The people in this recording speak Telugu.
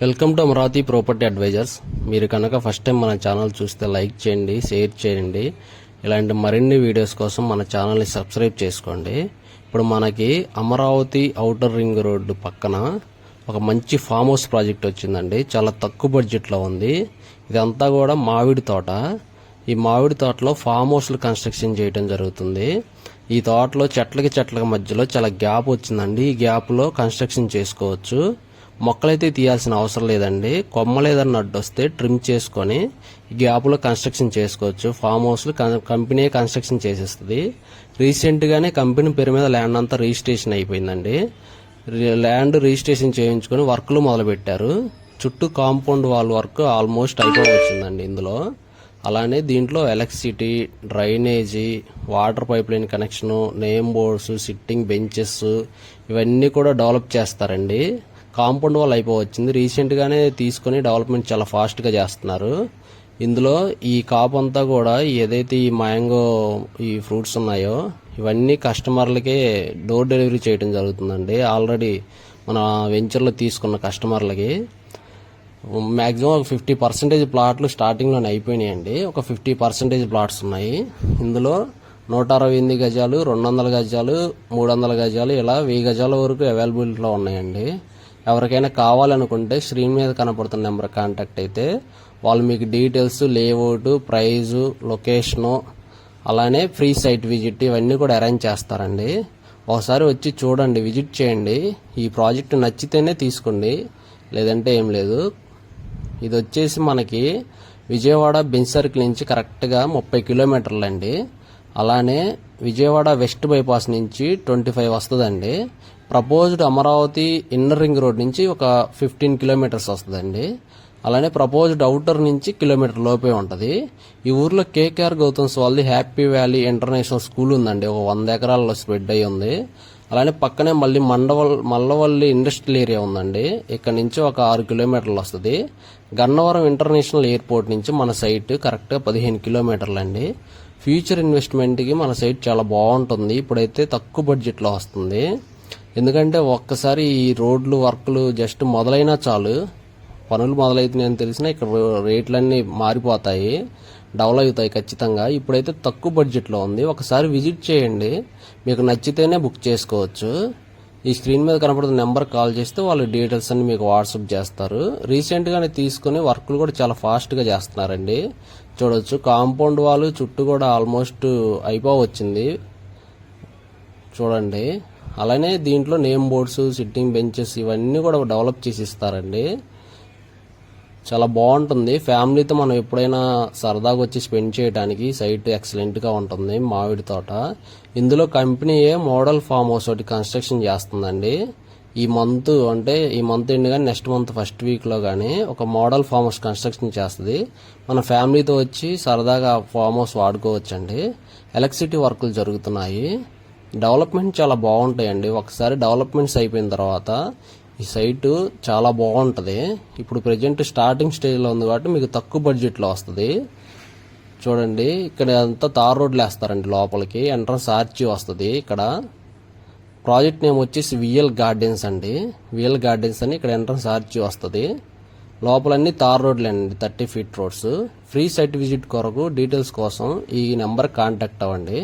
Welcome to Amaravati property advisors. మీరు కనుక ఫస్ట్ టైం మన ఛానల్ చూస్తే లైక్ చేయండి, షేర్ చేయండి. ఇలాంటి మరిన్ని వీడియోస్ కోసం మన ఛానల్ని సబ్స్క్రైబ్ చేసుకోండి. ఇప్పుడు మనకి అమరావతి ఔటర్ రింగ్ రోడ్డు పక్కన ఒక మంచి ఫామ్ హౌస్ ప్రాజెక్ట్ వచ్చిందండి. చాలా తక్కువ బడ్జెట్లో ఉంది. ఇదంతా కూడా మామిడి తోట. ఈ మామిడి తోటలో ఫామ్ హౌస్లు కన్స్ట్రక్షన్ చేయడం జరుగుతుంది. ఈ తోటలో చెట్లకి మధ్యలో చాలా గ్యాప్ వచ్చిందండి. ఈ గ్యాప్లో కన్స్ట్రక్షన్ చేసుకోవచ్చు. మొక్కలైతే తీయాల్సిన అవసరం లేదండి. కొమ్మలు ఏదన్నా అడ్డొస్తే ట్రిమ్ చేసుకొని గ్యాప్లో కన్స్ట్రక్షన్ చేసుకోవచ్చు. ఫామ్ హౌస్లు కంపెనీ కన్స్ట్రక్షన్ చేసేస్తుంది. రీసెంట్గానే కంపెనీ పేరు మీద ల్యాండ్ అంతా రిజిస్ట్రేషన్ అయిపోయిందండి. ల్యాండ్ రిజిస్ట్రేషన్ చేయించుకొని వర్క్లు మొదలుపెట్టారు. చుట్టూ కాంపౌండ్ వాల్ వర్క్ ఆల్మోస్ట్ అయిపోవచ్చిందండి ఇందులో. అలానే దీంట్లో electricity, drainage, water pipeline connection, name boards, sitting benches ఇవన్నీ కూడా డెవలప్ చేస్తారండి. కాంపౌండ్ వాల్ అయిపోవచ్చింది. రీసెంట్గానే తీసుకొని డెవలప్మెంట్ చాలా ఫాస్ట్గా చేస్తున్నారు. ఇందులో ఈ కాప్ అంతా కూడా ఏదైతే ఈ మ్యాంగో ఈ ఫ్రూట్స్ ఉన్నాయో ఇవన్నీ కస్టమర్లకే డోర్ డెలివరీ చేయడం జరుగుతుందండి. ఆల్రెడీ మన వెంచర్లో తీసుకున్న కస్టమర్లకి మ్యాక్సిమం ఒక 50% ప్లాట్లు స్టార్టింగ్లోనే అయిపోయినాయండి. ఒక 50% ప్లాట్స్ ఉన్నాయి. ఇందులో 168 గజాలు, 200 గజాలు, 300 గజాలు ఇలా 1000 గజాల వరకు అవైలబిలిటీలో ఉన్నాయండి. ఎవరికైనా కావాలనుకుంటే స్క్రీన్ మీద కనపడుతున్న నెంబర్ కాంటాక్ట్ అయితే వాళ్ళు మీకు డీటెయిల్స్, లేఅవుట్, ప్రైజు, లొకేషను, అలానే ఫ్రీ సైట్ విజిట్ ఇవన్నీ కూడా అరేంజ్ చేస్తారండి. ఒకసారి వచ్చి చూడండి, విజిట్ చేయండి. ఈ ప్రాజెక్ట్ నచ్చితేనే తీసుకోండి, లేదంటే ఏం లేదు. ఇది వచ్చేసి మనకి విజయవాడ బెంచ్ సర్కిల్ నుంచి కరెక్ట్గా 30 కిలోమీటర్లు అండి. అలానే విజయవాడ వెస్ట్ బైపాస్ నుంచి 25 వస్తుందండి. Proposed Amaravati inner ring road నుంచి ఒక 15 కిలోమీటర్స్ వస్తుందండి. అలానే ప్రపోజ్డ్ అవుటర్ నుంచి కిలోమీటర్ లోపే ఉంటుంది. ఈ ఊర్లో కేకేఆర్ గౌతమ్స్ వాళ్ళది హ్యాపీ వ్యాలీ ఇంటర్నేషనల్ స్కూల్ ఉందండి. ఒక 100 ఎకరాల్లో స్ప్రెడ్ అయ్యి ఉంది. అలానే పక్కనే మళ్ళీ మల్లవల్లి ఇండస్ట్రియల్ ఏరియా ఉందండి. ఇక్కడ నుంచి ఒక 6 కిలోమీటర్లు వస్తుంది. గన్నవరం ఇంటర్నేషనల్ ఎయిర్పోర్ట్ నుంచి మన సైట్ కరెక్ట్గా 15 కిలోమీటర్లు అండి. ఫ్యూచర్ ఇన్వెస్ట్మెంట్కి మన సైట్ చాలా బాగుంటుంది. ఇప్పుడైతే తక్కువ బడ్జెట్లో వస్తుంది. ఎందుకంటే ఒక్కసారి ఈ రోడ్లు వర్క్లు జస్ట్ మొదలైనా చాలు, పనులు మొదలవుతున్నాయని తెలిసినా ఇక్కడ రేట్లన్నీ మారిపోతాయి, డెవలప్ అవుతాయి ఖచ్చితంగా. ఇప్పుడైతే తక్కువ బడ్జెట్లో ఉంది. ఒకసారి విజిట్ చేయండి, మీకు నచ్చితేనే బుక్ చేసుకోవచ్చు. ఈ స్క్రీన్ మీద కనపడుతున్న నెంబర్ కాల్ చేస్తే వాళ్ళు డీటెయిల్స్ అన్ని మీకు వాట్సాప్ చేస్తారు. రీసెంట్గానే తీసుకుని వర్క్లు కూడా చాలా ఫాస్ట్గా చేస్తున్నారండి. చూడొచ్చు, కాంపౌండ్ వాళ్ళు చుట్టూ కూడా ఆల్మోస్ట్ అయిపోవచ్చింది చూడండి. అలానే దీంట్లో నేమ్ బోర్డ్స్, సిట్టింగ్ బెంచెస్ ఇవన్నీ కూడా డెవలప్ చేసి ఇస్తారండి. చాలా బాగుంటుంది. ఫ్యామిలీతో మనం ఎప్పుడైనా సరదాగా వచ్చి స్పెండ్ చేయడానికి సైట్ ఎక్సలెంట్గా ఉంటుంది. మామిడి తోట. ఇందులో కంపెనీయే మోడల్ ఫామ్ హౌస్ ఒకటి కన్స్ట్రక్షన్ చేస్తుందండి. ఈ మంత్ ఎండ్ కానీ నెక్స్ట్ మంత్ ఫస్ట్ వీక్లో కానీ ఒక మోడల్ ఫామ్ హౌస్ కన్స్ట్రక్షన్ చేస్తుంది. మన ఫ్యామిలీతో వచ్చి సరదాగా ఫామ్ హౌస్ వాడుకోవచ్చండి. ఎలక్ట్రిసిటీ వర్కులు జరుగుతున్నాయి. డెవలప్మెంట్ చాలా బాగుంటాయండి. ఒకసారి డెవలప్మెంట్స్ అయిపోయిన తర్వాత ఈ సైటు చాలా బాగుంటుంది. ఇప్పుడు ప్రజెంట్ స్టార్టింగ్ స్టేజ్లో ఉంది కాబట్టి మీకు తక్కువ బడ్జెట్లో వస్తుంది. చూడండి, ఇక్కడ అంతా తార్ రోడ్లు వేస్తారండి. లోపలికి ఎంట్రన్స్ ఆర్చి వస్తుంది. ఇక్కడ ప్రాజెక్ట్ నేమ్ వచ్చేసి విఎల్ గార్డెన్స్ అండి. విఎల్ గార్డెన్స్ అని ఇక్కడ ఎంట్రన్స్ ఆర్చి వస్తుంది. లోపలన్నీ తార్ రోడ్లు అండి, 30 feet roads. Free site visit కొరకు డీటెయిల్స్ కోసం ఈ నెంబర్ కాంటాక్ట్ అవ్వండి.